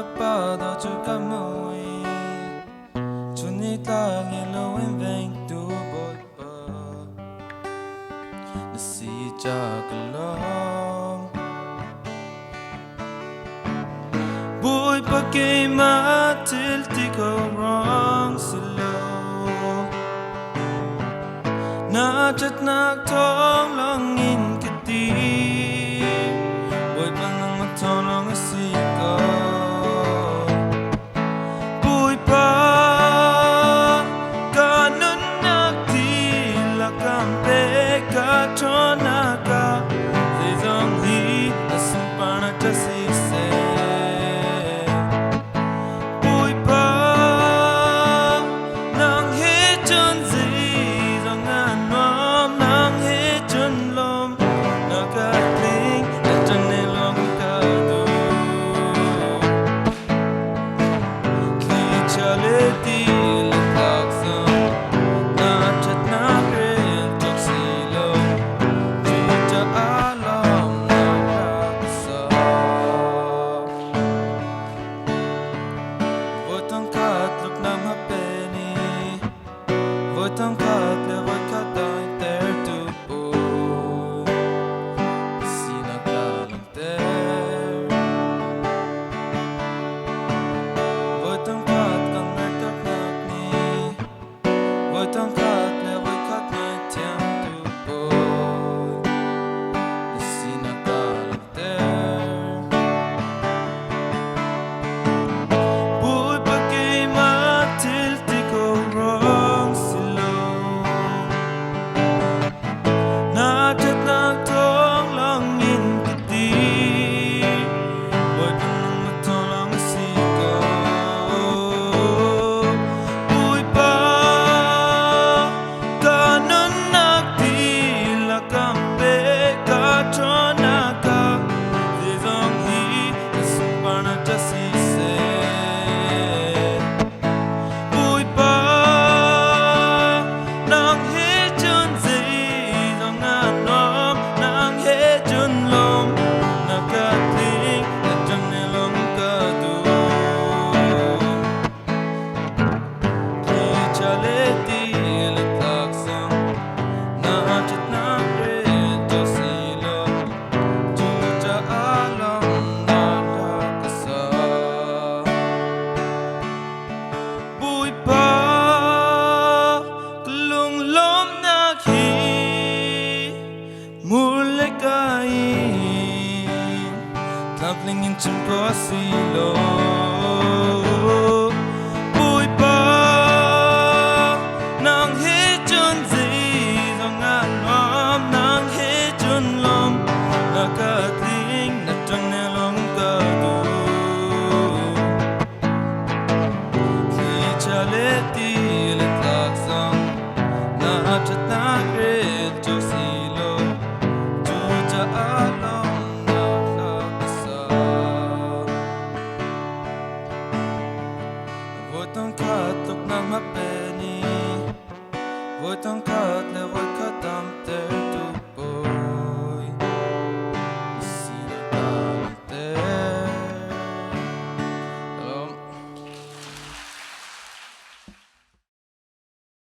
kapado chu kamui chuni tangi lo in veng tu boy pa na si cha kalong boy pa kay matil ti ko wrong silo na chat nak thong long in kati boy pa nang matong long si ko boy pa kanun nak ti la kampe ka chona ka zai zong hi na sumpana ta si se boy pa nang he chun zi zong an nom nang he chun lom na ka ting na chun ne long ka do ki chale ti le tak sam na chat na re tok si lo chu cha alam na ka sa voi tong kat luk nam ha pe ni voi tong kat le voi kat dai ter tu po si na ka lang ter voi tong kat kang mer tak nak ni voi tong kat le voi kat nai tiam tu po si na ka lang ter boy pa kay matil ti ko wrong silo na chat nak thong long in kati boy pa nang matong long si ko boy pa kanun nak ti la kampe ka chona ka zai zong hi na sumpana ta si se boy pa nang he chun zi zong an nom nang he chun lom na ka ting na chun ne long ka du ki chale ti le tak sam na chat na re to si lo chu cha alam na ka sa boy pa kulung lom na khi mule kai traveling in chimpo silo boy pa nang he chun zi zong an nom nang he chun lom na ka ting na chun ne long ka du ki chale ti le tak sam na chat na re cho si lo chu cha alam na ka sa voi tong kat luk nam ha pe ni voi tong kat le